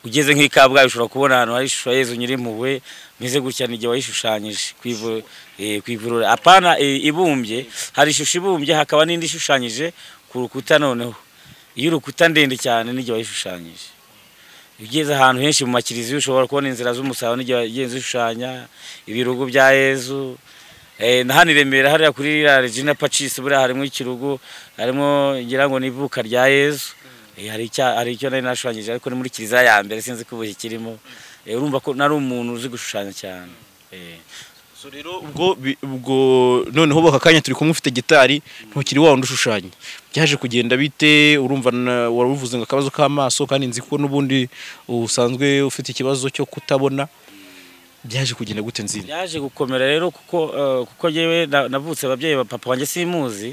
ugeze nk'ikabwayi ushobora kubona ahantu hari ishusho Yezu Nyirimpuhwe meze gutya n'igihe wayishushanyije kwivurura apana ibumbye, hari ishusho ibumbye hakaba n'indi ishushanyije ku rukuta. Noneho iyo urukuta ndende cyane n'igihe wayishushanyije, ugeze ahantu henshi mu makiriziya ushobora kubona inzira z'umusaraba n'igihe wagenze ushushanya ibirugu bya Yezu. Na hano i Remera hariya kuri Regina Pacis buriya harimo ikirugu, harimo ngira ngo n'ivuka rya Yezu. Hari icyo nari nashushanyije ariko ni muri kiliziya ya mbere sinzi ko ubu kirimo. Urumva ko nari umuntu uzi gushushanya cyane. So rero ubwo noneho bakakanya turi kumwe ufite gitari ntukiri wa ndushushanya. Byaje kugenda bite? Urumva waravuze ngo akabazo k'amaso kandi nzi ko nubundi usanzwe ufite ikibazo cyo kutabona. Byaje kugenda gute Nzinzi? Byaje gukomera rero kuko yewe navutse ababyeyi papa wanjye simuzi.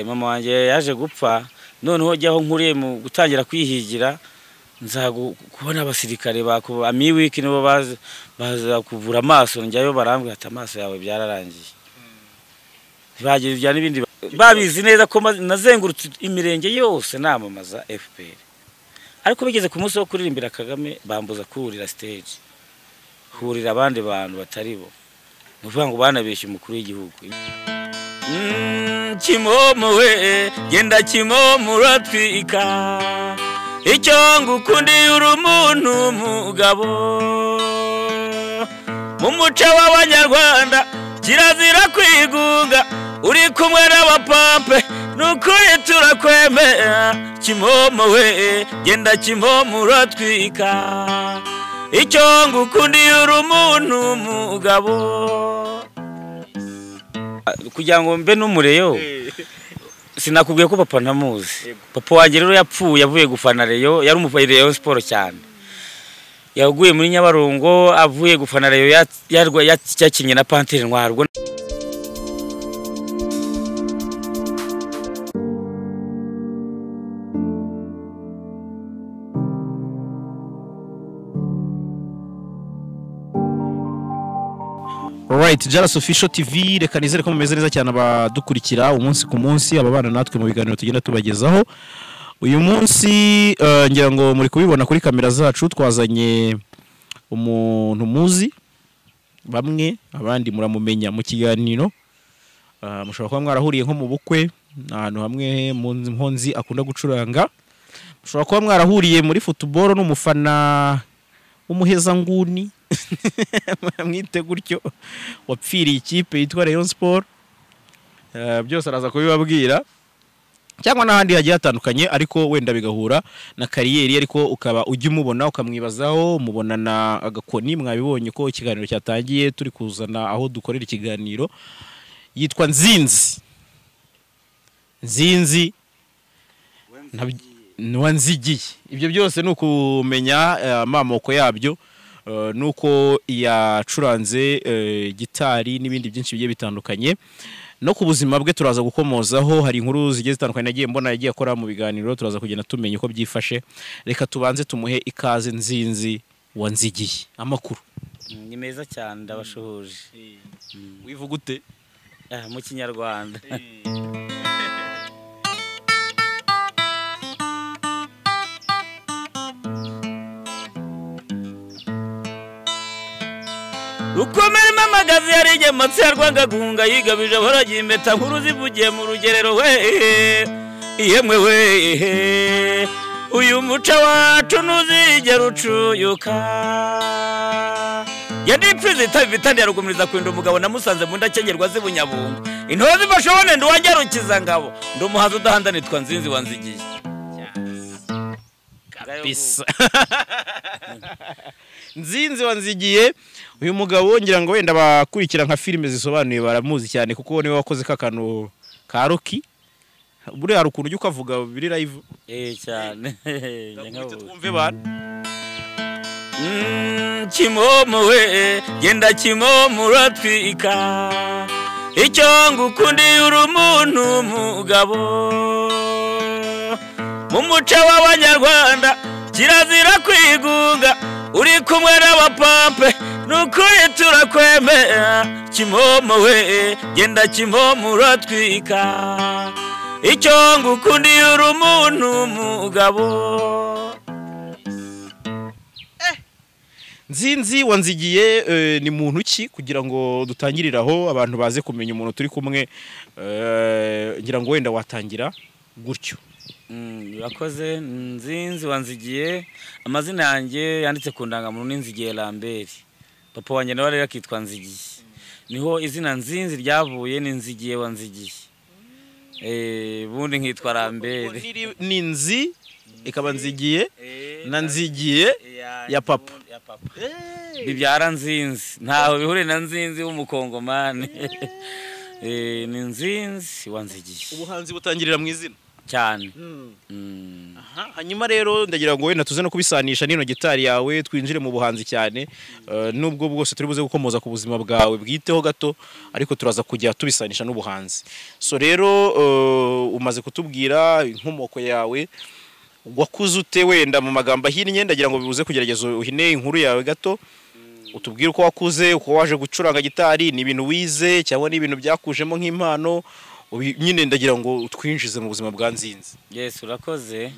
Mama wanjye yaje gupfa, noneho jyaho nkuriye mu gutangira kwihigira nza kubona abasirikare bakuba amiwiki nibo baza kuvura amaso, njyayo barambwira ati amaso yawe byararangiye. Bagiye bya n'ibindi babizi neza ko nazengurutse imirenge yose namamaza FPR, ariko bigeze ku munsi wo kuririmbira Kagame bambuza kurira stage, hurira abandi bantu batari bo, nuvuga ngo banabeshye umukuru w'igihugu. Kimomo we genda Kimomo uratwika, icyo ngukundi urumuntu mugabo mu muco w'Abanyarwanda kirazira kwigunga, uri kumwe n'abapape n'ukuri turakwemera. Kimomo we genda Kimomo uratwika, icyo ngukundi urumuntu mugabo. Kugira ngo mbe n'umureyo sinakubwiye ko papa ntamuzi. Papa wanjye rero yapfuye avuye gufana Reyo, yari umufana Reyo Sport cyane. Yaguye muri Nyabarongo avuye gufana Reyo, yakinye na Panthère Noire. Alright, Jalas Official TV, reka nizere ko mumeze neza cyane abadukurikira umunsi ku munsi, ababana natwe mu biganiro tugenda tubagezaho. Uyu munsi ngira ngo muri kubibona kuri kamera zacu twazanye umuntu muzi, bamwe abandi muramumenya mu kiganiro. Mushobora kuba mwarahuriye nko mu bukwe, ahantu hamwe mu mponzi akunda gucuranga. Mushobora kuba mwarahuriye muri football n'umufana umuheza nguni mwite gutyo wapfiriye ikipe yitwa Rayon Sport. Byose araza kubibabwira, cyangwa n'ahandi hagiye hatandukanye, ariko wenda bigahura na kariyeri, ariko ukaba ujya umubona ukamwibazaho, mubonana agakoni. Mwabibonye ko ikiganiro cyatangiye turi kuzana aho dukorera ikiganiro. Yitwa Nzinzi Nzigiye. Ibyo byose nukumenya amamoko yabyo, nuko yacuranze gitari n'ibindi byinshi bigiye bitandukanye. No ku buzima bwe turaza gukomozaho, hari inkuru zigiye zitandukanye nagiye mbona yagiye akora mu biganiro, turaza kugenda tumenya uko byifashe. Reka tubanze tumuhe ikaze Nzinzi wa Nzigiye. Amakuru ni meza cyane, ndabashuhuje. Wivuga ute mu Kinyarwanda? Ukomere mamagazi yarije matse yarwanga guhunga yigabije baragiye impeta nkuru zivugiye mu rugerero we. Yemwe we uyu muco wacu ntuzigera ucuyuka. Yandi prezida vitandi yarugumiriza kwenda umugabo namusanze mu ndakengerwa z'Ibunyabungo. Intozi bashobone nduwagerukiza ngabo, ndumuhaza udahanda nitwa Nzinzi wa Nzigiye. Kabisa. Nzinzi wa Nzigiye, uyu mugabo ngira ngo wenda bakurikira nka filime zisobanuye baramuzi cyane kuko niwe wakoze kakano ka Rocky. Buri hari ukuntu ukavuga biri live cyane. Twumve bana. Kimomo we genda Kimomo uratwika, icyo ngukundi urumuntu mugabo mu muco w'Abanyarwanda kirazira kwigunga, uri kumwe n'abapape n'ukuri turakwemera. Kimomo we genda Kimomo uratwika, icyo ngukundi urumuntu mugabo. Nzinzi wanzigiye ni muntu ki kugira ngo dutangiriraho abantu baze kumenya umuntu turi kumwe ngira ngo wenda watangira gutyo. Yakoze Nzinzi wanzigiye, amazina yanjye yanditse ku ndangamuntu n'Inzigiye Lambert, papa wanjye nawe rero akitwa Nzigiye, niho izina Nzinzi ryavuye, n'Inzigiye wanzigiye, bundi nkitwa Lambert. Ni Nzi ikaba Nzigiye na Nzigiye ya papa bibyara Nzinzi, ntaho bihuriye na Nzinzi w'umukongomani. Ni Nzinzi wanzigiye. Ubuhanzi butangirira mu izina cyane. Hanyuma rero ndagira ngo wenda tuze no kubisanisha n'ino gitari yawe, twinjire mu buhanzi cyane, nubwo bwose turi buze gukomoza ku buzima bwawe bwiteho gato, ariko turaza kujya tubisanisha n'ubuhanzi. So rero umaze kutubwira inkomoko yawe, wakuze ute wenda mu magambo ahinnye, ndagira ngo bibuze kugerageza uhine inkuru yawe gato, utubwire uko wakuze, uko waje gucuranga gitari, ni ibintu wize cyangwa ni ibintu byakujemo nk'impano, nyine ndagira ngo twinjize mu buzima bwa Nzinzi. Yes, urakoze.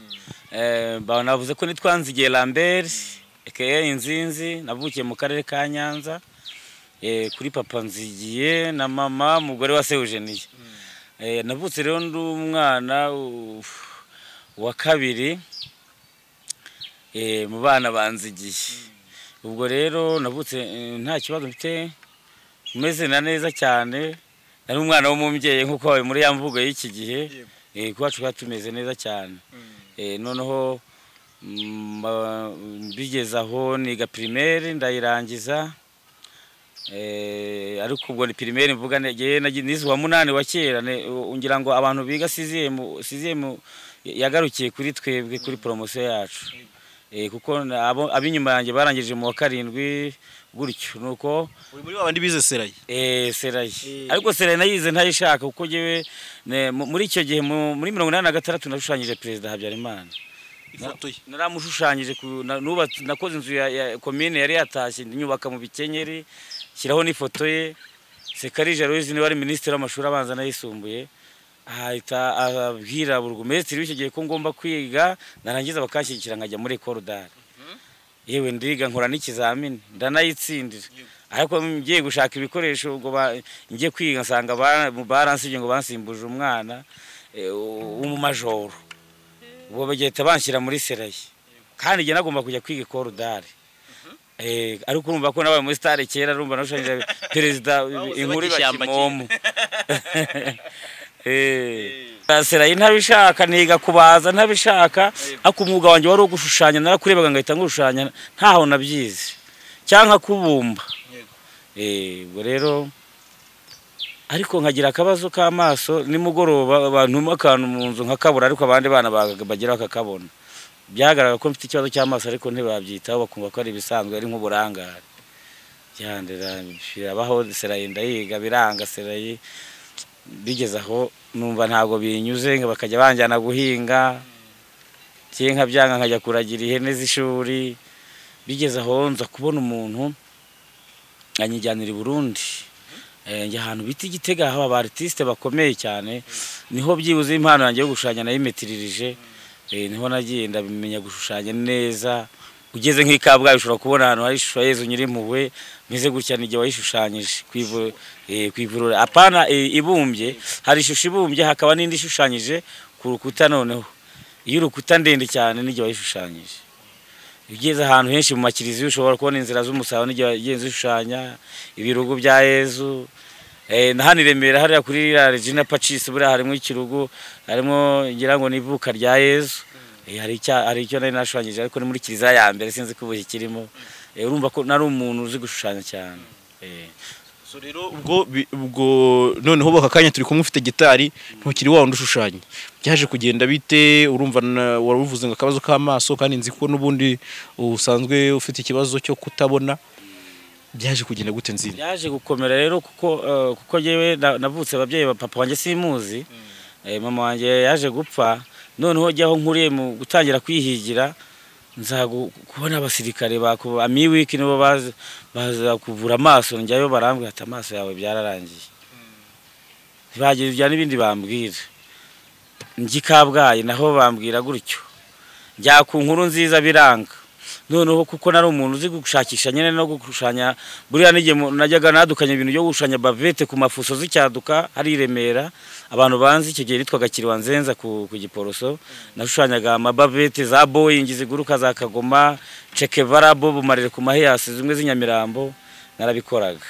Navuze ko nitwa Nzigiye Lambert aka Nzinzi, navukiye mu karere ka Nyanza, kuri papa Nzigiye na mama mugore wa Eugenie. Navutse rero ndi umwana wa kabiri mu bana banzigiye. Ubwo rero navutse nta kibazo mfite, umeze neza cyane, ari umwana w'umubyeyi nkuko wawe muri ya mvugo y'iki gihe, kwacu tumeze neza cyane. Noneho bigeze aho niga primaire ndayirangiza, ariko ubwo ni primaire mvuga nize wa 8 wa kera, ngira ngo abantu biga sixième yagarukiye kuri twebwe kuri promotion yacu, kuko abinyuma yanjye barangije mu wa 7 gutyo. Nuko uri muri babandi bize Serayi. Serayi, ariko Serayi nayize ntayishaka, kuko jewe muri icyo gihe muri 86 nashushanyije Perezida Habyarimana. Naramushushanyije, nakoze inzu ya commune yari yatashye, nyubaka mu Bikenyeri, shyiraho n'ifoto ye. Sekarije Aloyizi niwe wari ministre w'amashuri abanza n'ayisumbuye, ahita abwira burugumesitiri w'icyo gihe ko ngomba kwiga, narangiza bakanshyigikira nkajya muri Ecole d'Art. Yewe ndiga nkora n'ikizamini ndanayitsindira, ariko ngiye gushaka ibikoresho ngo ngiye kwiga nsanga baransibye ngo bansimbuje umwana w'umumajoro, ubwo bagihita banshyira muri Serayi, kandi njye nagomba kujya kwiga Ecole d'Art. Ariko urumva ko nabaye muri star kera, urumva nashushanyije Perezida inkuru y'Akimomo. Serayi ntabishaka, niga kubaza ntabishaka, ariko umwuga wanjye wari ugushushanya, narakurebaga ngahita ngushushanya ntaho nabyize, cyangwa kubumba. Ubwo rero ariko nkagira akabazo k'amaso, nimugoroba abantu akantu mu nzu nkakabura, ariko abandi bana bagira bakakabona. Byagaragara ko mfite ikibazo cy'amaso, ariko ntibabyitaho, bakumva ko ari ibisanzwe, ari nk'uburangare. Yandera birabaho. Serayi ndayiga biranga. Serayi bigeze aho numva ntago binyuze, bakajya banjyana guhinga, cyinka byanga nkajya kuragira ihene z'ishuri. Bigeze aho nza kubona umuntu anyijyanira i Burundi, njya ahantu bita Igitega, aho aba artiste bakomeye cyane, niho byibuze impano yanjye yo gushushanya nayimetirije. Niho nagiye ndabimenya gushushanya neza. Ugeze nk'Ikabwayi ushobora kubona ahantu hari ishusho Yezu Nyirimpuhwe, meze gutya n'igihe wayishushanyije kwivurura. Apana ibumbye, hari ishusho ibumbye, hakaba n'indi ishushanyije ku rukuta. Noneho iyo urukuta ndende cyane n'igihe wayishushanyije. Ugeze ahantu henshi mu makiriziya ushobora kubona inzira z'umusaraba n'igihe wagenze ushushanya ibirugu bya Yezu. Na hano i Remera hariya kuri Regina Pacis buriya harimo ikirugu, harimo ngira ngo n'ivuka rya Yezu. Hari icyo nari nashushanyije, ariko ni muri kiliziya ya mbere, sinzi ko ubu kirimo. Urumva ko nari umuntu uzi gushushanya cyane. So rero ubwo noneho bakakanya turi kumwe, ufite gitari, ntukiri wa wundi ushushanya. Byaje kugenda bite? Urumva waruvuze ngo akabazo k'amaso, kandi nzi ko n'ubundi usanzwe ufite ikibazo cyo kutabona. Byaje kugenda gute Nzinzi? Byaje gukomera rero, kuko jewe navutse ababyeyi ba papa wanjye simuzi. Mama wanjye yaje gupfa, noneho jyaho nkuriye mu gutangira kwihigira, nza kubona abasirikare amiwiki nibo baza kuvura amaso. Njyayo barambwira ati amaso yawe byararangiye. Bagira ibya n'ibindi bambwira. Njye Kabgayi naho bambwira gutyo. Njya ku nkuru nziza biranga. noneho kuko nari umuntu uzi gushakisha nyene no gushushanya buriya nige najyaga nadukanya ibintu byo gushushanya bavete ku mafuso z'icyaduka hari Remera abantu banzi icyo gihe litwaga Kirwanzenza ku Giporoso nashushanyaga amabavete za Boeing ziguruka za Kagoma Chekevara Bob marire ku maheyasi zimwe z'inyamirambo narabikoraga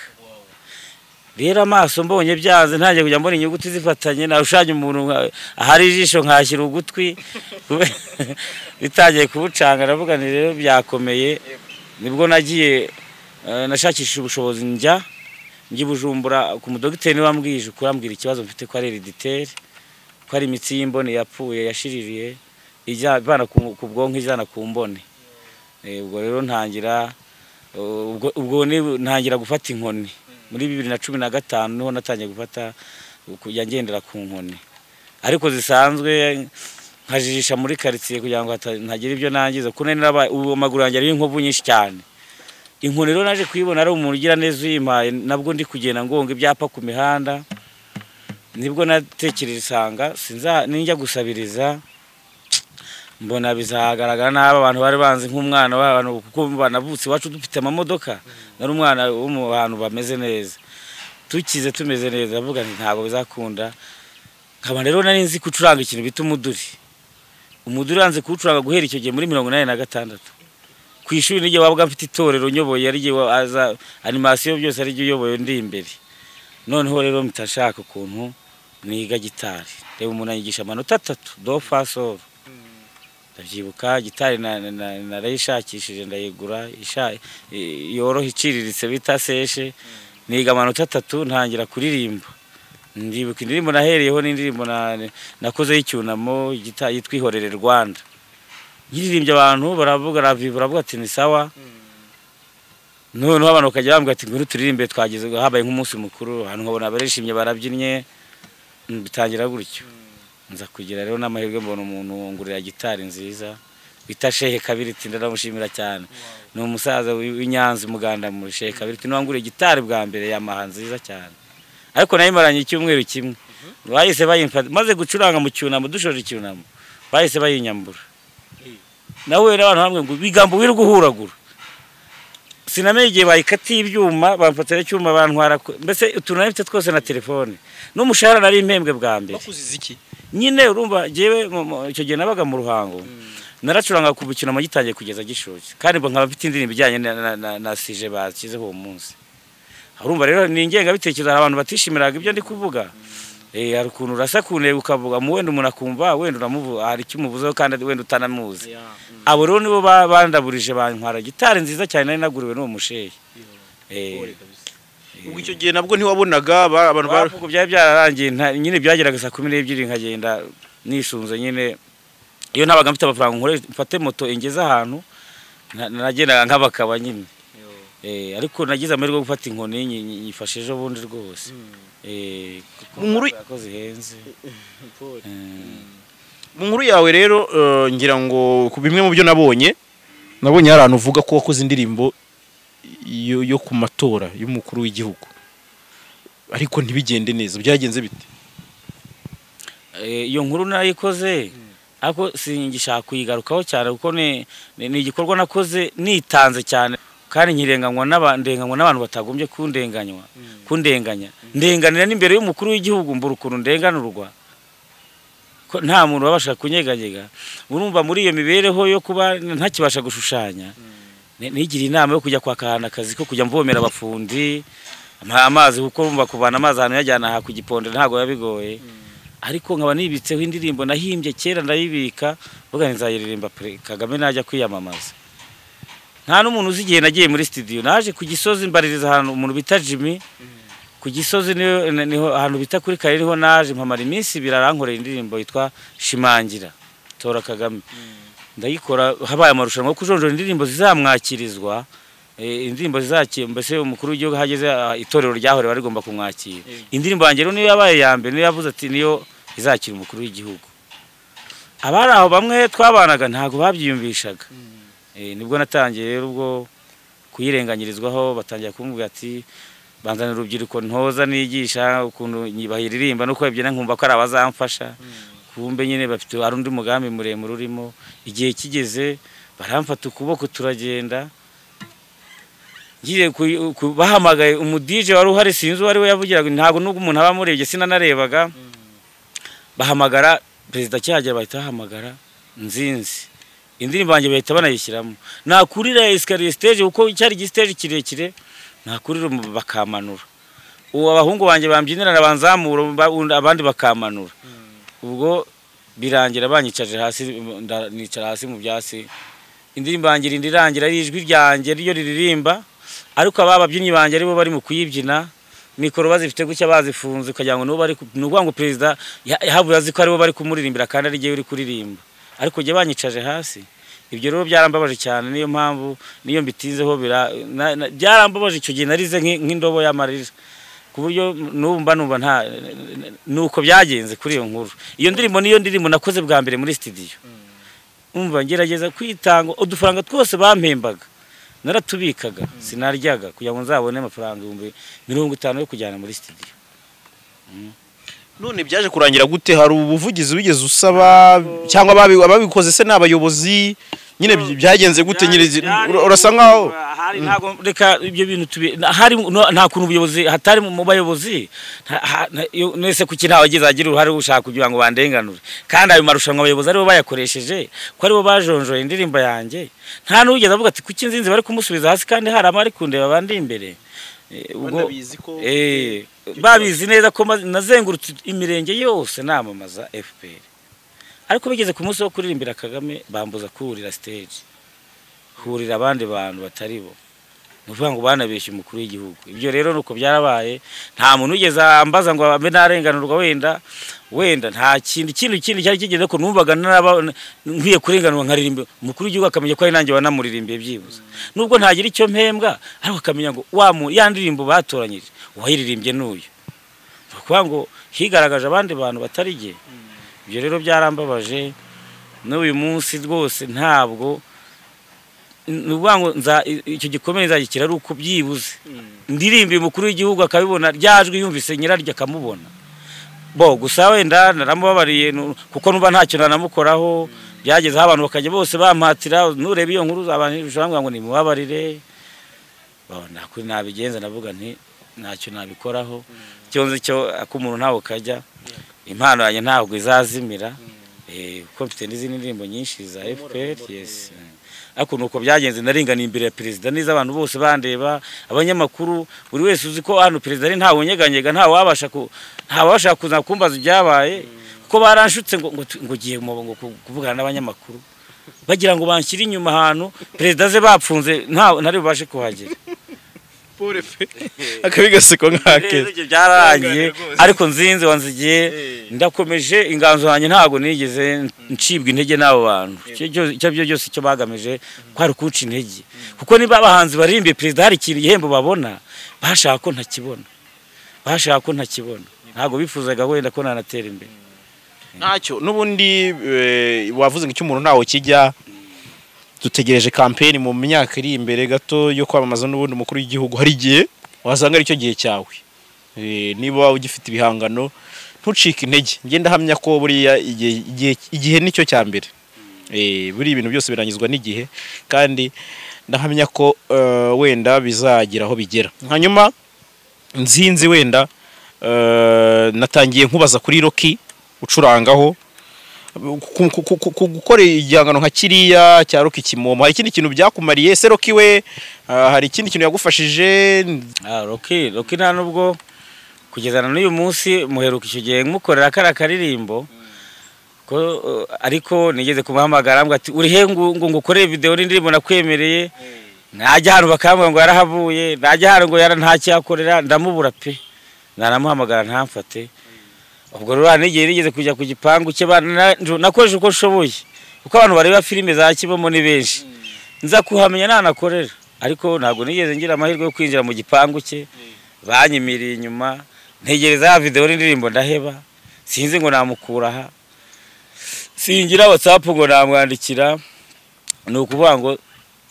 rero amaso mbonye byanze ntangiye kujya mbona inyuguti zifatanye narushanya umuntu ahari ijisho nkashyira ugutwi bitangiye kubucanga ndavuga ni rero byakomeye nibwo nagiye nashakishije ubushobozi njya Bujumbura ku mudogiteri wambwije kurambwira ikibazo mfite ko ari hereditaire ko ari imitsi y'imbone yapfuye yashiririye ijya bana ku bwonko ijana ku mbone ubwo rero ntangira ntangira gufata inkoni muri 2015 niho natangiye gufata kuyangendera ku nkoni ariko zisanzwe nkajijisha muri quartier kugira ngo ntagira ibyo nangiza kunenera uwo maguru yanjye ari inkovu nyinshi cyane inkoni rero naje kuyibona ari umuntu ugira neza uyimpaye nabwo ndi kugenda ngonga ibyapa ku mihanda nibwo natekereje isanga sinza ninjya gusabiriza mbona bizagaragara n'aba abantu bari banze nk'umwana w'abantu kuko banavutse wacu dufite amamodoka nari umwana wo mu bantu bameze neza tukize tumeze neza avuga nti ntago bizakunda nkaba rero nari nzi kucuranga ikintu bita umuduri yanze kucuranga guhera icyo gihe muri 1986 kwishuri nije wabaga mfite itorero nyoboye ari gihe aza animation byose ari gihe uyoboye ndi imbere noneho rero mutashaka ukuntu niga gitari reba umuntu anyigisha amanota 3 do fa sol ndavyibuka gitari narayishakishije ndayigura yoroha iciriritse bita seshe niga amanota 3 ntangira kuririmba ndibuka indirimbo nahereyeho n'indirimbo nakoze y'icyunamo yitwihorere Rwanda yiririmbye abantu baravuga ati ni sawa noneho abantu bakajya bambwira ati nguru turirimbe twagize habaye nk'umunsi mukuru ahantu nkabona barishimye barabyinnye bitangira gutyo nza kugira rero n'amahirwe mbona umuntu ngurira gitari nziza bita Shehe Kabiriti ndaramushimira cyane ni umusaza w'Inyanza Muganda muri Shehe Kabiriti n'wanguriye gitari bwa mbere yamaha nziza cyane ariko nayimaranye icyumweru kimwe bahise bayimfata maze gucuranga mu cyunamo dushoje icyunamo bahise bayinyambura nawe rero abantu hamwe ngo bigambo wiri guhuragura sinamenye igihe bayikatiye ibyuma bamfatira icyuma bantwara mbese utunafite twose na telefone n'umushahara nari impembwe bwa mbere bakuziza iki nyine urumva jewe icyo gihe nabaga mu Ruhango naracuranga kubukina magitangiye kugeza gishoje kandi bo nkaba mfite indirimbo bijyanye na sije bakizeho uwo munsi urumva rero ni ingenga bitekerezo abantu batishimiraga ibyo ndi kuvuga hari ukuntu urasakune ukavuga mu wenda umuntu akumva wenda uramuvuga hari icyo umuvuzeho kandi wenda utanamuzi abo rero nibo bandaburije bantwara gitari nziza cyane nari naguriwe n'uwo mushehe ubwo icyo gihe nabwo ntiwabonaga abantu bavuga byari byararangiye nyine byageraga saa 12 nkagenda nisunze nyine iyo ntabaga mfite amafaranga nkore mfate moto ingeze ahantu nagendaga nk'abakaba nyine ariko nagize amahirwe yo gufata inkoni nyifasheje ubundi rwose mu nkuru yawe rero ngira ngo ku bimwe mu byo nabonye hari ahantu uvuga ko wakoze indirimbo yo ku matora y'umukuru w'igihugu ariko ntibigende neza byagenze bite iyo nkuru narayikoze ariko singishaka kuyigarukaho cyane kuko ni igikorwa nakoze nitanze cyane kandi nkirenganywa n'abantu batagombye kundenganya ndenganira n'imbere y'umukuru w'igihugu mbura ukuntu ndenganurwa ko nta muntu wabasha kunyeganyega urumva muri iyo mibereho yo kuba ntakibasha gushushanya nigira inama yo kujya kwakahana akazi ko kujya mvomera abafundi amazi kuko urumva kuvana amazi ahantu yajyana aha ku Giponde ntago yabigoye ariko nkaba nibitseho indirimbo nahimbye kera ndayibika vuga nzayiririmba Kagame najya kwiyamamaza nta n'umuntu uzi igihe nagiye muri studio naje ku Gisozi mbaririza ahantu umuntu bita Jimmy ku Gisozi niho ahantu bita kuri Kare niho naje mpamara iminsi birarankorera indirimbo yitwa Shimangira Tora Kagame ndayikora habaye amarushanwa yo kujonjora indirimbo zizamwakirizwa indirimbo zizakiye mbese umukuru w'igihugu hageze itorero ryahore bari gomba kumwakira indirimbo yanjye rero niyo yabaye yambe niyo yavuze ati niyo izakira umukuru w'igihugu abari aho bamwe twabanaga ntago babyiyumvishaga nibwo natangiye rero ubwo kuyirenganyirizwaho batangiye kumubwira ati banzana urubyiruko ntoza nigisha ukuntu nyibahiririmba no kwebyena nkumva ko ari abazamfasha kumbe nyine bafite ari undi mugambi muremure urimo igihe kigeze baramfata ukuboko turagenda ngiye bahamagaye umudije wari uhari sinzi wari we yavugiraga ntago nubwo umuntu aba murebye sinanarebaga bahamagara perezida cyagera bahita bahamagara Nzinzi indirimbo yanjye bahita banayishyiramo nakurira escalier stage uko cyari gistage kirekire nakurira bakamanura uwo abahungu banjye bambyinira nabanzamura abandi bakamanura ubwo birangira banyicaje hasi nicara hasi mu byasi indirimbo yanjye irangira ijwi ryanjye ryo riririmba ariko ababyinnyi banjye aribo bari mu kuyibyina mikoro bazifite gucya bazifunze kugira ngo nuko ngo perezida yahabuye azi ko aribo bari kumuririmbira kandi ari giye uri kuririmba ariko je banyicaje hasi ibyo rero byarambabaje cyane niyo mpamvu niyo mbitinzeho byarambabaje icyo gihe narize nk'indobo y'amarira ku buryo numva nta nuko byagenze kuri iyo nkuru iyo ndirimbo nakoze bwa mbere muri studio umva ngerageza kwitanga udufaranga twose bampembaga naratubikaga sinaryaga kugira ngo nzabone amafaranga 50 yo kujyana muri studio none byaje kurangira gute hari ubuvugizi wigeze usaba cyangwa ababikoze se n'abayobozi nyine byagenze gute nyine urasa nkaho hari ntago reka ibyo bintu hari nta kuntu ubuyobozi hatari mu bayobozi nese kuki ntawe ageze agira uruhare ushaka kugira ngo bandenganure kandi ayo marushanwa abayobozi aribo bayakoresheje ko aribo bajonjoye indirimbo yanjye nta n'ugeze avuga ati kuki Nzinzi bari kumusubiza hasi kandi hari amari kundeba abandi imbere ubwo babizi neza ko nazengurutse imirenge yose namamaza FPR ariko bigeze ku munsi wo kuririmbira Kagame bambuza kurira stage hurira abandi bantu batari bo nuvuga ngo banabeshye umukuru w'igihugu ibyo rero nuko byarabaye nta muntu ugeze ambaza ngo abe narenganurwa wenda nta kindi cyari kigeze ko numvaga nkwiye kurenganurwa nkaririmba umukuru w'igihugu akamenya ko ari nanjye wanamuririmbiye byibuze nubwo ntagira icyo mpembwa ariko akamenya ngo yandirimbo batoranyije wayiririmbye n'uyu kuvuga ngo higaragaje abandi bantu batari giye ibyo rero byarambabaje n'uyu munsi rwose ntabwo nuvuga ngo icyo gikomeye nzagikira ari uko byibuze ndirimba umukuru w'igihugu akabibona ryajwe yumvise nyiraryo akamubona gusa wenda naramubabariye kuko nuba ntacyo nanamukoraho byagezeho abantu bakajya bose bampatira nureba iyo nkuru abantu bishobora ngo nimubabarire nakuri nabigenza navuga nti ntacyo nabikoraho cyonze cyo akumuntu ntawe kajya impano yanjye ntabwo izazimira kuko mfite n'izindi ndirimbo nyinshi za FPR yes ariko nuko byagenze naringaniye imbere ya perezida niza abantu bose bandeba abanyamakuru buri wese uzi ko hano perezida ari ntawe nyeganyega ntawe wabasha kuza kumbaza ibyabaye kuko baranshutse ngo giye ngo kuvugana n'abanyamakuru bagira ngo banshyire inyuma ahantu perezida ze bapfunze ntari bubashe kuhagera akabigaseko nkake byararangiye ariko Nzinzi wanzigiye ndakomeje inganzo yanjye ntago nigeze ncibwa intege n'abo bantu icyo byo byose icyo bagamije kwari kuca intege kuko niba abahanzi barimbiye perezida hari ikintu igihembo babona bashaka ko ntakibona ntago bifuzaga wenda ko nanatera imbere ntacyo n'ubundi wavuze ngo icyo umuntu ntawo kijya dutegereje campaign mu myaka iri imbere gato yo kwamamaza n'ubundi umukuru w'igihugu hari gihe wasanga ari cyo gihe cyawe niba ugifite ibihangano ntucike intege ngenda hamya ko buriya igihe nicyo cya mbere buri ibintu byose birangizwa n'igihe kandi ndahamya ko wenda bizagira aho bigera hanyuma Nzinzi wenda natangiye nkubaza kuri Rocky ucurangaho gukora igihangano nka kiriya cya Rocky Kimomo hari ikindi kintu byakumariye se Rocky we hari ikindi kintu yagufashije Rocky nta nubwo kugezana n'uyu munsi muheruka icyo gihe mukorera karirimbo ko ariko nigeze kumuhamagara ambwa ati uri he ngo ngukoreye video n'indirimbo nakwemereye najya hano bakambwa ngo yarahavuye najya hano ngo ntacyakorera ndamubura pe naramuhamagara ntamfate ubwo rero nigeze rigeze kujya ku gipangu cye nakoresha uko nshoboye kuko abantu bareba filime za Kimomo ni benshi nza kuhamenya nanakorera ariko ntabwo nigeze ngira amahirwe yo kwinjira mu gipangu cye banyimiriye inyuma ntegereza ya video n'indirimbo ndaheba sinzi ngo namukura aha singira WhatsApp ngo namwandikira nukuvuga ngo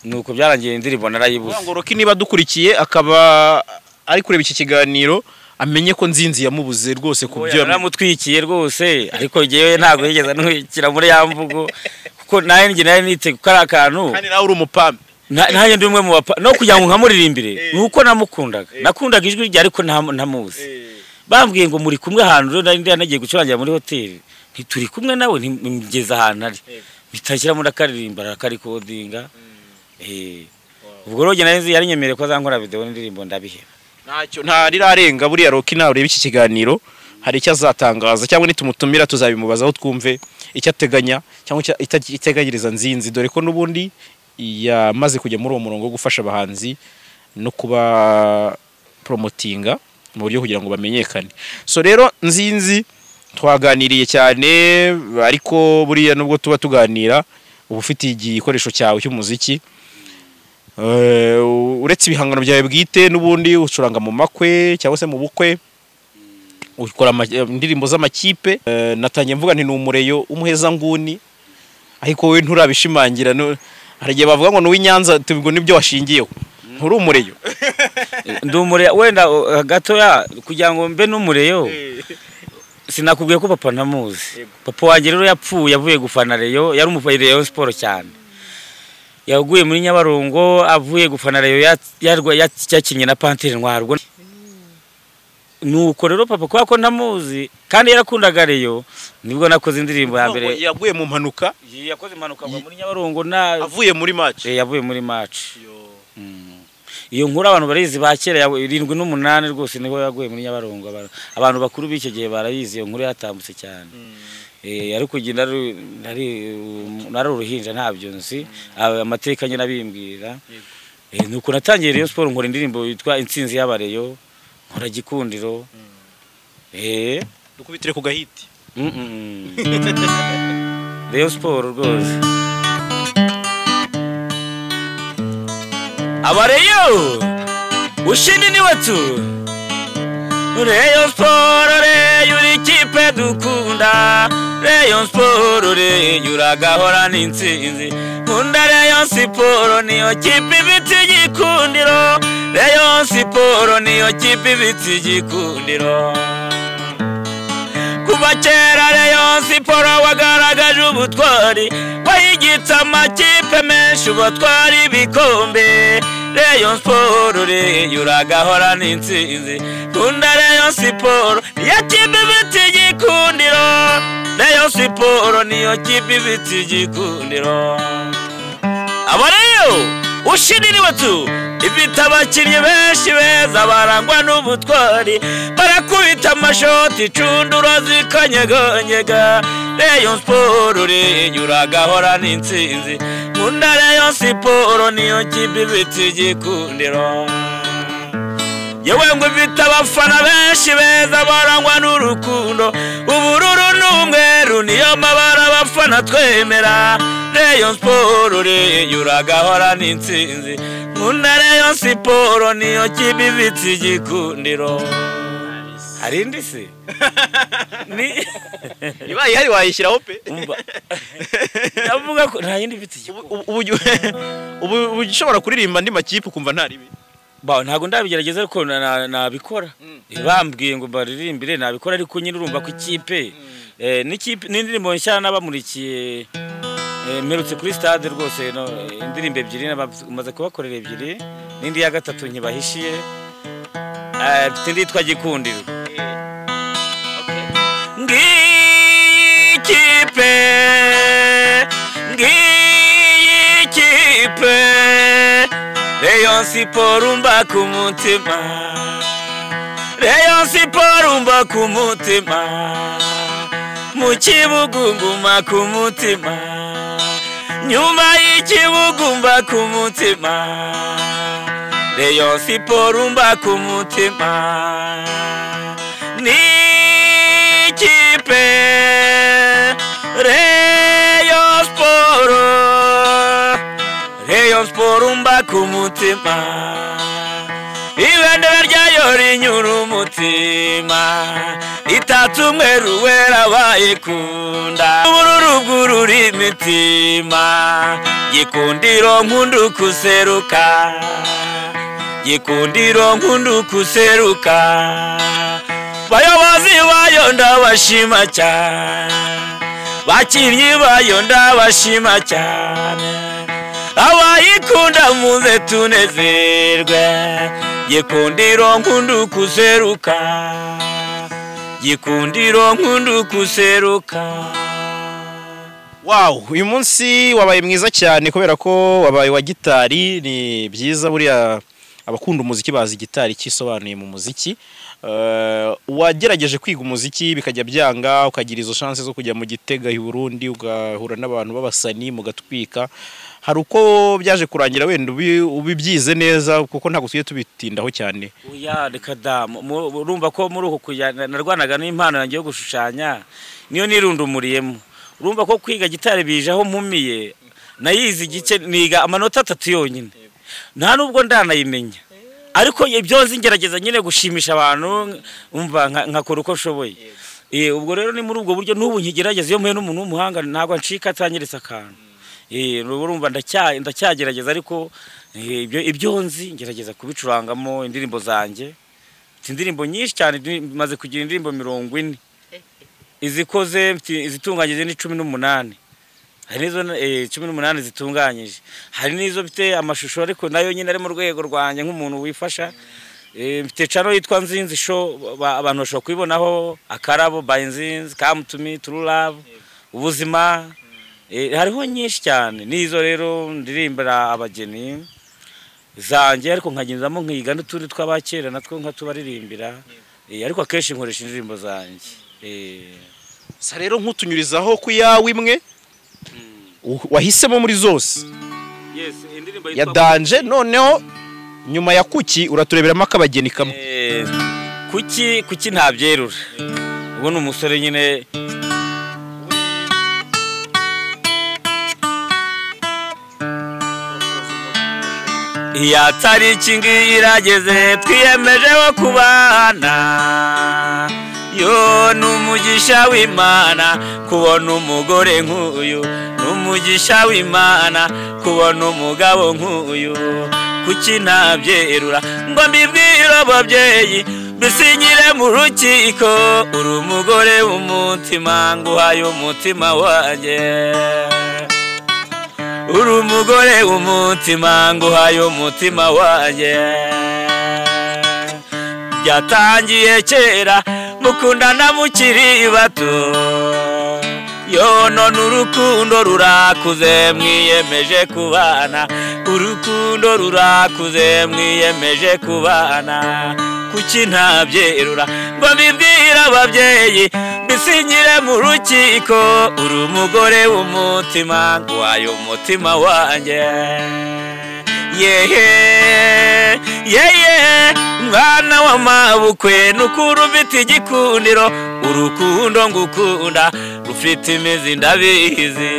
nuko byarangiye indirimbo narayibuze ngo Rocky niba dukurikiye akaba ari kureba iki kiganiro amenye ko Nzinzi yamubuze rwose kubyo naramutwikiye rwose ariko giye ntago yigeze ntukira muri ya mvugo kuko naye nge naye nite gukara akantu kandi nawe uri umupampe nanjye ndi umwe mu bapa no kugira ngo nkamuririmbire nuko nakundaga ijwi rye ariko ntamuzi bambwiye ngo muri kumwe ahantu rero nari nagiye gucurangira muri hoteli ntituri kumwe nawe ntimugeze ahantu ari bitashyira muri akaririmba akarikodinga ubwo rero nari yarinyemereye ko azankora video n'indirimbo ndabiheba ntacyo nta rirarenga buriya Rocky nawe ureba iki kiganiro hari icyo azatangaza cyangwa nitumutumira tuzabimubazaho twumve icyo ateganya cyangwa iteganyiriza Nzinzi dore ko nubundi yamaze kujya muri uwo murongo wo gufasha abahanzi no kuba promotinga mu buryo kugira ngo bamenyekane. So rero Nzinzi twaganiriye cyane ariko buriya nubwo tuba tuganira uba ufite igikoresho cyawe cy'umuziki uretse ibihangano byawe bwite n'ubundi ucuranga mu makwe cyangwa se mu bukwe ukora indirimbo z'amakipe natangiye mvuga nti n'umureyo umuheza nguni ariko we nturabishimangira hari gihe bavuga ngo n'uw'Inyanza tubwo nibyo washingiyeho nturi umureyo ndi umureyo wenda gatoya kugira ngo mbe n'umureyo sinakubwiye ko papa namuzi papa wanjye rero yapfuye avuye gufana Reyo yari umufana Reyo Sport cyane yaguye muri Nyabarongo avuye gufana Reyo yakinnye na Panthère Noire nuko rero papa kwa ko namuzi kandi yarakundaga Reyo nibwo nakoze indirimbo ya mbere yaguye mu mpanuka yakoze impanuka muri Nyabarongo avuye muri match yavuye muri match iyo nkuru abantu barizi bakera 78 rwose niho yaguye muri Nyabarongo abantu bakuru b'icyo gihe barayizi iyo nkuru yatambutse cyane ariko genda nari uruhinja ntabyo nzi amateka nyine nabimbwira nuko natangiye Reyo Sport nkora indirimbo yitwa Intsinzi y'Abareyo nkora Gikundiro dukubitire ku gahiti Reyo Sport rwose Abareyo ushindi ni wetu Reyo Sport Reyo uri kipe dukunda Reyo Sport Reyo uragahora n'intsinzi nkunda Reyo Sport niyo kipe ibiti Gikundiro Reyo Sport niyo kipe ibiti Gikundiro kuva kera Reyo Sport wagaragaje ubutwari wayigitse amakipe menshi ubatwara ibikombe Reyo Sport Reyo uragahora n'intsinzi nkunda Reyo Sport niyo kipe ibiti Gikundiro Reyo Sport niyo kipe ibiti Gikundiro Abareyo ushindi ni wetu ifite abakinnyi benshi beza barangwa n'ubutwari barakubita amashoti icundura zikanyeganyega Reyo Sport Reyo uragahora n'intsinzi nkunda Reyo Sport niyo kipe ibiti Gikundiro yewe ngo ifite abafana benshi beza barangwa n'urukundo ubururu n'umweru niyo mabara abafana twemera Reyo Sport Reyo uragahora n'intsinzi nkunda Reyo Sport niyo kipe ibiti Gikundiro hari indi se ni ibaye hari wayishyiraho pe ndavuga ko nta yindi ibiti ubu ushobora kuririmba andi makipe ukumva ntari bi ntago ndabigerageza ariko nabikora bambwiye ngo baririmbire nabikora ariko nyine urumva ko ikipe n'indirimbo nshya nabamurikiye mperutse kuri stade rwose indirimbo ebyiri namaze kubakorera ebyiri n'indi ya gatatu nkibahishiye mfite nditwa Gikundiro ngikipe Reyo Sport umba ku mutima Reyo Sport umba ku mutima mu kibugu nguma ku mutima nyuma y'ikibugu mba ku mutima Reyo Sport umba ku mutima ni kipe Reyo Sport umba ku mutima ibendera ryayo rinyura umutima itatu umweru wera bayikunda ubururu bw'ururi imitima Gikundiro nkunda ukuseruka Gikundiro nkunda ukuseruka bayobozi bayo ndabashima cyane bakinnyi bayo ndabashima cyane abayikunda muze tunezerwe gikundiro nkundu kuseruka gikundiro nkundu kuseruka. Wow, uyu munsi wabaye mwiza cyane kubera ko wabaye wa gitari. Ni byiza buriya abakunda umuziki bazi gitari kisobanuye mu muziki. Wagerageje kwiga umuziki bikajya byanga ukagira izo chance zo kujya mu Gitega i Burundi ugahura n'abantu babasani mugatwika, hari uko byaje kurangira wenda ubibyize neza kuko ntabwo tugiye tubitindaho cyane? Oya reka da, urumva ko muri uko kujyana narwanaga n'impano yanjye yo gushushanya niyo nirundumuriyemo. Urumva ko kwiga gitari bijaho mpumiye nayizi igice niga amanota 3 yonyine nta nubwo ndanayimenya, ariko ibyo ngerageza nyine gushimisha abantu umva nkakora uko nshoboye. Ubwo rero ni muri ubwo buryo n'ubu nkigerageza iyo mpuye n'umuntu w'umuhanga ntabwo ncika atanyeretse akantu. Urumva ndacyagerageza, ariko ibyo nzi ngerageza kubicurangamo indirimbo zanjye. Indirimbo nyinshi cyane, maze kugira indirimbo 40 izikoze izitunganyije ni 18. Hari nizo 18 zitunganyije, hari nizo bite amashusho ariko nayo nyine ari mu rwego rwanje nk'umuntu wifasha. Mfite channel yitwa Nzinzi Show, abantu bashobora kuyibonaho Akarabo by Nzinzi, Come to Me, True Love, Ubuzima. Hariho nyinshi cyane nizo rero ndirimbira abageni zanjye, ariko nkagendamo nkiga n'utundi tw'abakera natwo nkatubaririmbira, ariko akenshi nkoresha indirimbo zanjye. Sa rero nkutunyurizaho ku yawe imwe wahisemo muri zose. Yes, indirimbo ya Danje, noneho nyuma ya Kuki uratureberamo akabageni kamwe. Kuki ntabyerura, ubu ni umusore nyine ya tariki ngirageze twiyemeje wo kubana, yo numugisha w'Imana kubona umugore nk'uyu, numugisha w'Imana kubona umugabo nk'uyu. Kuki ntabyerura ngo mbibwire ababyeyi bisinyire mu rukiko, uri umugore w'umutima nguhaye umutima wanjye, uri umugore w'umutima nguhaye umutima wanjye. Byatangiye kera mukundana mukiri bato, yo none urukundo rurakuze mwiyemeje kubana, urukundo rurakuze mwiyemeje kubana. Kuki ntabyerura ngo mbibwire ababyeyi bisinyire mu rukiko, uri umugore w'umutima nguhaye umutima wanjye. Mwana w'amabukwe nukuri ufite igikundiro, urukundo ngukunda rufite imizi ndabizi.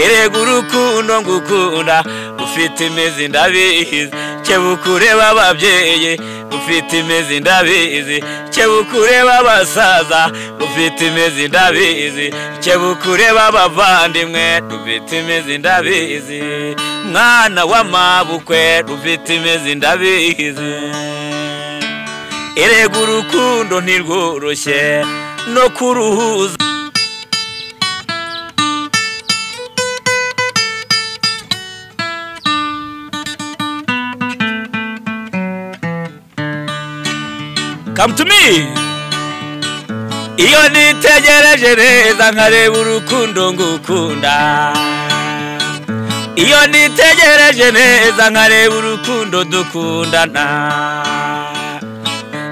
Erega urukundo ngukunda rufite imizi ndabizi, kebukure b'ababyeyi rufite imizi ndabizi, kebukure b'abasaza rufite imizi ndabizi, kebukure b'abavandimwe rufite imizi ndabizi. Mwana w'amabukwe rufite imizi ndabizi. Erega urukundo ntirworoshye no kuruhuza. Come to me. Iyo nitegereje neza nkareba urukundo ngukunda, iyo nitegereje neza nkareba urukundo dukundana,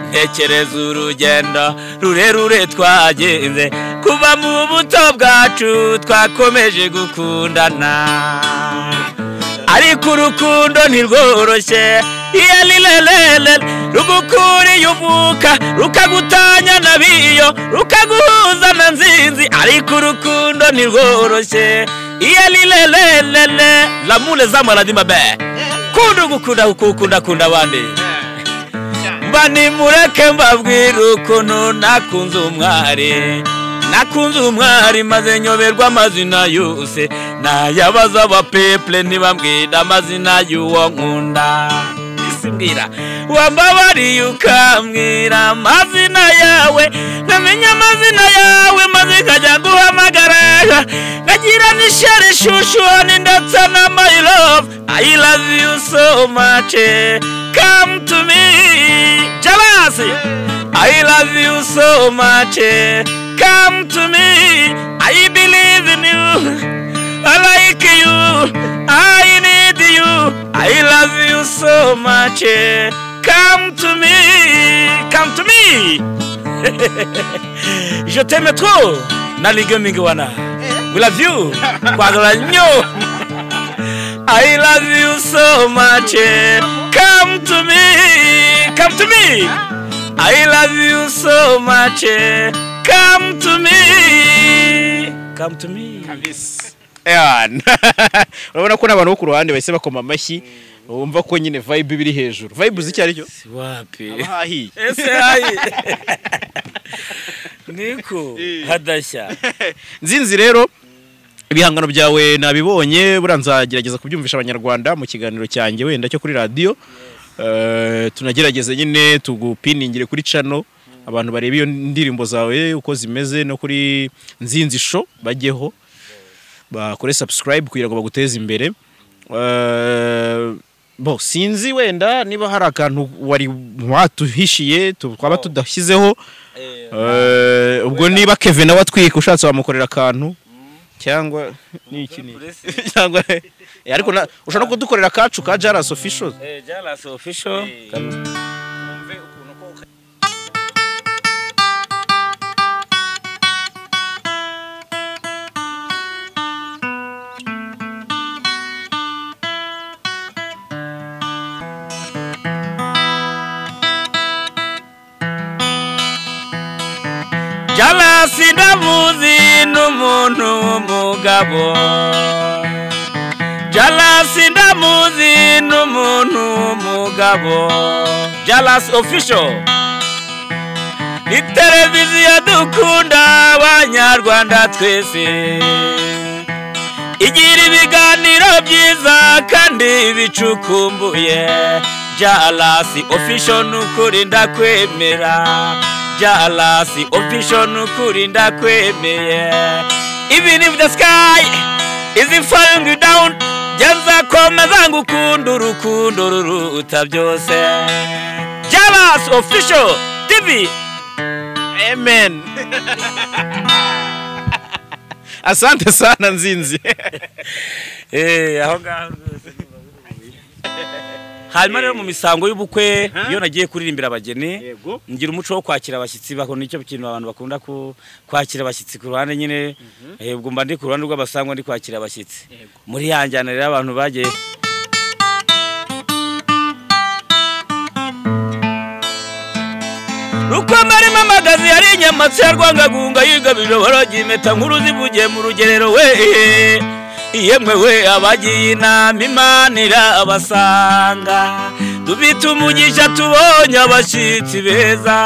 ntekereza urugendo rurerure twagenze kuva mu buto bwacu twakomeje gukundana, ariko urukundo ntirworoshye. Rugukuriye uvuka rukagutanya na biyo rukaguhuza na Nzinzi, ariko urukundo ntirworoshye. La mule za maradi mabe kundu gukunda ukukunda kunda abandi. Mbani mureke mbabwira ukuntu nakunze umwari, nakunze umwari maze nyoberwa amazina yose, nayabaza abapeple ntibambwira amazina y'uwo nkunda. Jalasi mbwira wambabariye ukambwira amazina yawe nkamenya amazina yawe maze nkajya guhamagara ngagira n'ishyari shushuhani ndetse na my love I love you so much come to me Jalasi I love you so much come to me I believe in you I like you, I need you, I love you so much. Come to me. Je t'aime trop. Naligo Mingwana. We love you. I love you so much. Come to me. I love you so much. Come to me. urabona ko n'abantu bo ku ruhande bahise bakoma amashyi wumva ko nyine vibe biri hejuru vibe uzi cyari cyo wapi abahahi ese hayi niko hadashya nzinzi rero ibihangano byawe nabibonye buranzagerageza kubyumvisha abanyarwanda mu kiganiro cyanjye wenda cyo kuri radio tunagerageze nyine tugupiningire kuri channel abantu bareba iyo ndirimbo zawe uko zimeze no kuri Nzinzi show bajyeho bakore subscribe kugira ngo baguteze imbere bo sinzi wenda niba hari akantu wari watuhishiye twaba tudashyizeho ubwo niba Kevin nawe atwika ushatse wamukorera akantu cyangwa niki cyangwa ariko ushaka kudukorera kacu ka Jalasi official Jalasi official Jalasi ndamuzi n'umuntu w'umugabo Jalasi ndamuzi n'umuntu w'umugabo Jalasi official ni televiziyo dukunda abanyarwanda twese igira ibiganiro byiza kandi bicukumbuye Jalasi official n'ukuri ndakwemera Jalasi official n'ukuri ndakwemeye even if the sky is falling down jaza komeza ngukunda urukundo ruruta byose Jalasi official TV amen asante sana Nzinzi aho ngaho hanyuma rero mu misango y'ubukwe iyo nagiye kuririmbira abageni ngira umuco wo kwakira abashyitsi bako nicyo kintu abantu bakunda kwakira abashyitsi ku ruhande nyine ubwo mba ndi ku ruhande rw'abasangwa ndi kwakira abashyitsi muri yanjyana rero abantu bagiye rukomere mamagazi yari inyamatsi ya Rwangagunga yigabije baragimeta nkuru zivugiye mu rugerero we yemwe we abagiye inama imanira abasanga dubita umugisha tubonye abashyitsi beza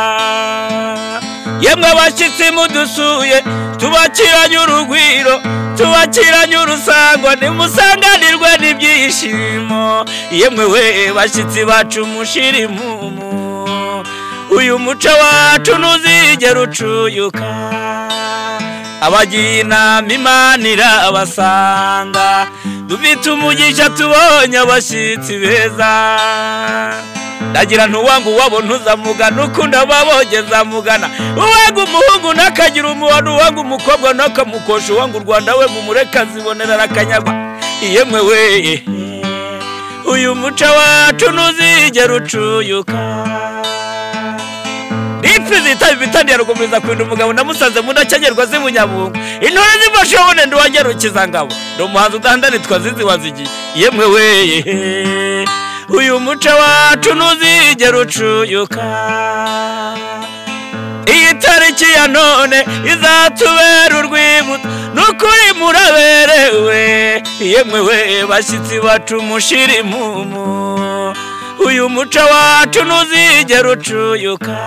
yemwe abashyitsi mudusuye tubakiranye urugwiro tubakiranye urusangwa nimusanganirwe n'ibyishimo yemwe we bashyitsi bacu mushirimumu uyu muco wacu ntuzigera ucuyuka abagiye inama imanira abasanga dufite umugisha tubonye abashyitsi beza ndagira ntuwanga uwabo ntuzamugana ukunda babogeza mugana uwanga umuhungu nakagira umuhano uwanga umukobwa nakamukosha uwanga u Rwanda we mumureka zibonera akanyagwa yemwe we uyu muco wacu ntuzigera ucuyuka Ifizita bitandi rugumiriza kwinda umugabo namusanze mudakengerwa zibunyabunga intore zibashobone ndwangerukiza ngabo ndo muhanzi udandane twazizi wazigi yemwe we uyu muco wacu ntuzigera ucuyuka iyi tariki ya none izatubera urwibutso n'ukuri muraberewe yemwe we bashyitsi bacu mushirimumu uyu muco wacu ntuzigera ucuyuka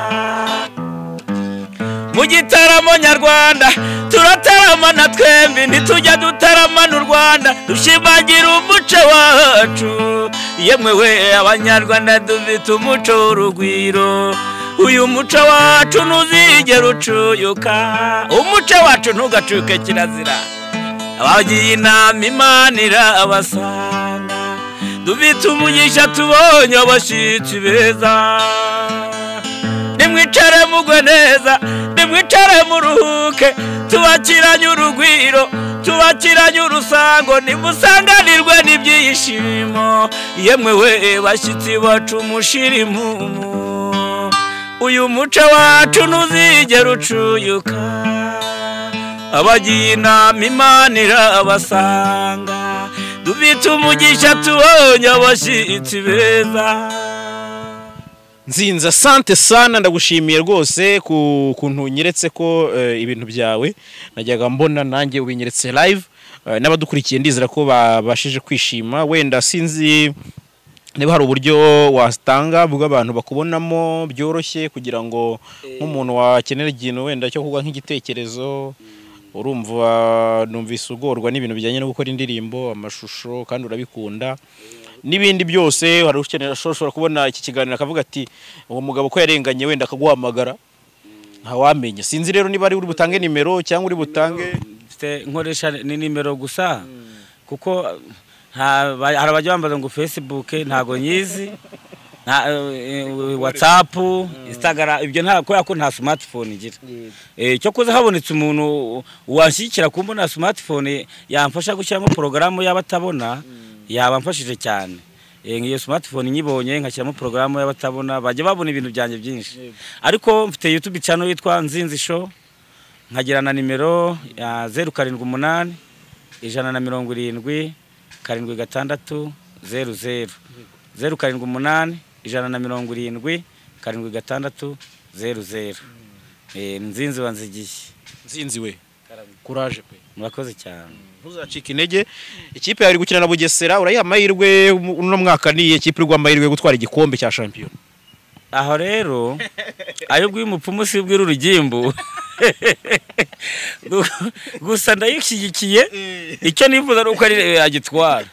mu gitaramo nyarwanda turata gutaramana twembi ntitujya dutaramana u Rwanda dushimangira umuco wacu yemwe we abanyarwanda dufite umuco w'urugwiro uyu muco wacu ntuzigera ucuyuka umuco wacu ntugacuke kirazira abagiye inama Imana irabasanga dufite umugisha tubonye abashyitsi beza nimwicare mugwe neza nimwicare muruhuke tubakiranye urugwiro tubakiranye urusango nimusanganirwe n'ibyishimo yemwe we bashyitsi bacu mushirimumu uyu muco wacu ntuzigera ucuyuka abagiye inama Imana irabasanga dufite umugisha tubonye abashyitsi beza. Nzinzi asante sana ndagushimiye rwose ku kuntu nyeretse ko ibintu byawe najyaga mbona nanjye ubinyeretse live n'abadukurikiye ndizera ko babashije kwishima wenda sinzi niba hari uburyo watanga bw'abantu bakubonamo byoroshye kugira ngo nk'umuntu wakenera ikintu wenda cyo kuvuga nk'igitekerezo urumva numvise ugorwa n'ibintu bijyanye no gukora indirimbo amashusho kandi urabikunda n'ibindi byose hari ukenera ashobora kubona iki kiganiro akavuga ati uwo mugabo ko yarenganye wenda akaguhamagara ntawamenya sinzi rero niba ari uri butange nimero cyangwa uri butange nkoresha ni nimero gusa kuko hari abajya bambaza ngo Facebook ntago nyizi WhatsApp Instagram ibyo nta ko nta smartphone ngira cyo kuza habonetse umuntu wanshyikira kumbona smartphone yamfasha gushyiramo porogaramu y'abatabona yabamfashije cyane ngiyo smartphone nyibonye nkashyiramo porogaramu y'abatabona bajya babona ibintu byanjye byinshi ariko mfite YouTube channel yitwa Nzinzi Show nkagira na nimero ya 078 170 760 00 078 170 760 00 Nzinzi wanzigiye Nzinzi we courage pe murakoze cyane ntuzacika intege ikipe yari gukina na Bugesera urayiha amahirwe uno mwaka niye ikipe irwa amahirwe gutwara igikombe cya champion aho rero ayo gw'umupfumu si bw'uru rugimbu gusa ndayishyigikiye icyo nifuza nuko ari agitwara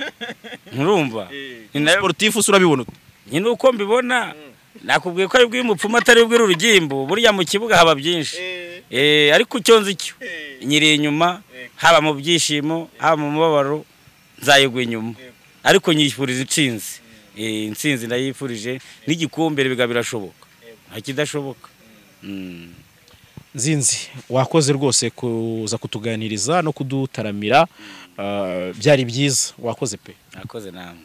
nturumva ni sportif urabibona nyine uko mbibona nakubwiye ko ari bw'umupfumu atari bw'uru rugimbu burya mu kibuga haba byinshi ariko cyonze icyo nyiri inyuma haba mu byishimo haba mu mubabaro nzayigwa inyuma ariko nyifuriza intsinzi ndayifurije n'igikombe biga birashoboka ntakidashoboka Nzinzi wakoze rwose kuza kutuganiriza no kudutaramira byari byiza wakoze pe nakoze namwe